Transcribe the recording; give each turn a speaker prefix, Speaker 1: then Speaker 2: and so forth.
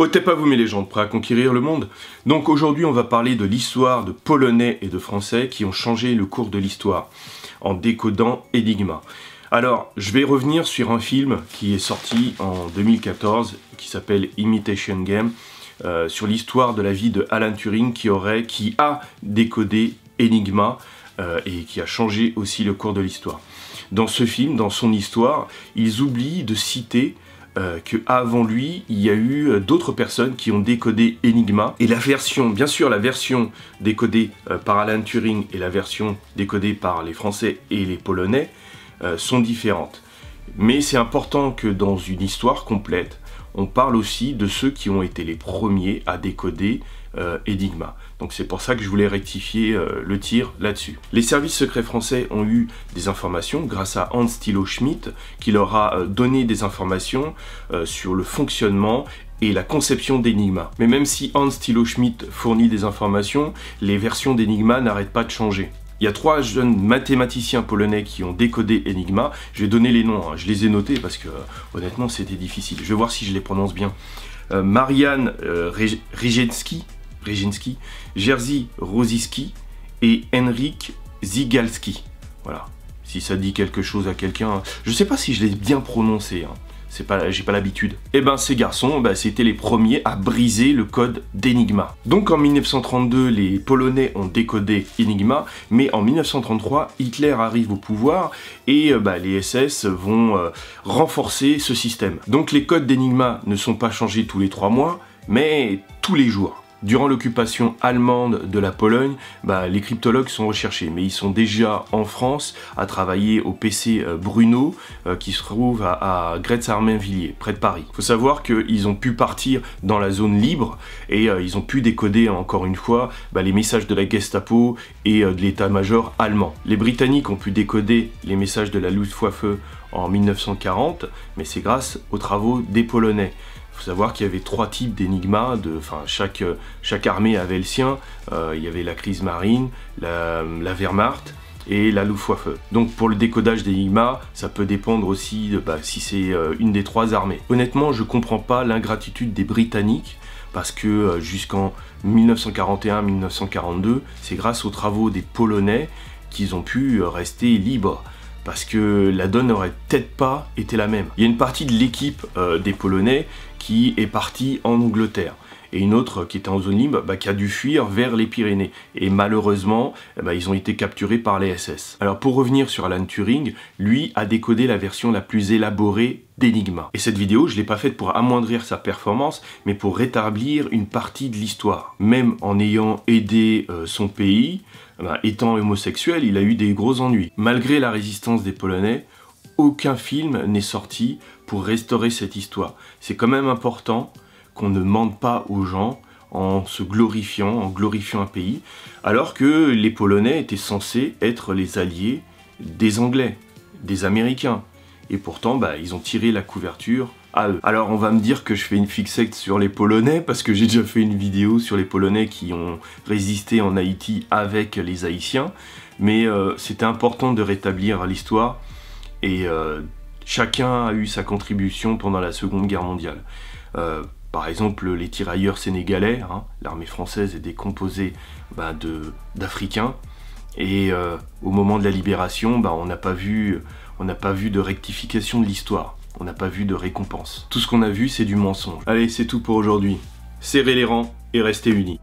Speaker 1: Ôtez pas vous mes légendes, prêts à conquérir le monde? Donc aujourd'hui on va parler de l'histoire de Polonais et de Français qui ont changé le cours de l'histoire en décodant Enigma. Alors je vais revenir sur un film qui est sorti en 2014 qui s'appelle Imitation Game, sur l'histoire de la vie de Alan Turing qui a décodé Enigma et qui a changé aussi le cours de l'histoire. Dans ce film, dans son histoire, ils oublient de citer qu'avant lui, il y a eu d'autres personnes qui ont décodé Enigma. Et la version, bien sûr, la version décodée par Alan Turing et la version décodée par les Français et les Polonais sont différentes. Mais c'est important que dans une histoire complète, on parle aussi de ceux qui ont été les premiers à décoder Enigma. Donc c'est pour ça que je voulais rectifier le tir là-dessus. Les services secrets français ont eu des informations grâce à Hans Thilo Schmidt qui leur a donné des informations sur le fonctionnement et la conception d'Enigma. Mais même si Hans Thilo Schmidt fournit des informations, les versions d'Enigma n'arrêtent pas de changer. Il y a 3 jeunes mathématiciens polonais qui ont décodé Enigma. Je vais donner les noms, hein. Je les ai notés parce que honnêtement c'était difficile. Je vais voir si je les prononce bien. Marian Rejewski, Jerzy Rosyjski et Henryk Zygalski. Voilà, si ça dit quelque chose à quelqu'un. Je ne sais pas si je l'ai bien prononcé, hein. J'ai pas l'habitude. Et ben ces garçons, c'était les premiers à briser le code d'Enigma. Donc en 1932, les Polonais ont décodé Enigma, mais en 1933, Hitler arrive au pouvoir et les SS vont renforcer ce système. Donc les codes d'Enigma ne sont pas changés tous les 3 mois, mais tous les jours. Durant l'occupation allemande de la Pologne, les cryptologues sont recherchés, mais ils sont déjà en France à travailler au PC Bruno, qui se trouve à Gretz-Armainvilliers, près de Paris. Il faut savoir qu'ils ont pu partir dans la zone libre et ils ont pu décoder encore une fois les messages de la Gestapo et de l'état-major allemand. Les Britanniques ont pu décoder les messages de la Luftwaffe en 1940, mais c'est grâce aux travaux des Polonais. Il faut savoir qu'il y avait 3 types d'Enigma, chaque armée avait le sien. Il y avait la Kriegsmarine, la Wehrmacht et la Luftwaffe. Donc pour le décodage d'Enigma, ça peut dépendre aussi de si c'est une des 3 armées. Honnêtement, je comprends pas l'ingratitude des Britanniques, parce que jusqu'en 1941-1942, c'est grâce aux travaux des Polonais qu'ils ont pu rester libres. Parce que la donne n'aurait peut-être pas été la même. Il y a une partie de l'équipe des Polonais qui est partie en Angleterre, et une autre qui était en zone libre, qui a dû fuir vers les Pyrénées. Et malheureusement, ils ont été capturés par les SS. Alors pour revenir sur Alan Turing, lui a décodé la version la plus élaborée d'Enigma. Et cette vidéo, je ne l'ai pas faite pour amoindrir sa performance, mais pour rétablir une partie de l'histoire. Même en ayant aidé son pays, étant homosexuel, il a eu des gros ennuis. Malgré la résistance des Polonais, aucun film n'est sorti pour restaurer cette histoire. C'est quand même important qu'on ne mente pas aux gens en glorifiant un pays, alors que les Polonais étaient censés être les alliés des Anglais, des Américains. Et pourtant, ils ont tiré la couverture à eux. Alors on va me dire que je fais une fixette sur les Polonais, parce que j'ai déjà fait une vidéo sur les Polonais qui ont résisté en Haïti avec les Haïtiens, mais c'était important de rétablir l'histoire, et chacun a eu sa contribution pendant la Seconde Guerre mondiale. Par exemple, les tirailleurs sénégalais, l'armée française était composée d'Africains, et au moment de la libération, on n'a pas vu de rectification de l'histoire, on n'a pas vu de récompense. Tout ce qu'on a vu, c'est du mensonge. Allez, c'est tout pour aujourd'hui. Serrez les rangs et restez unis.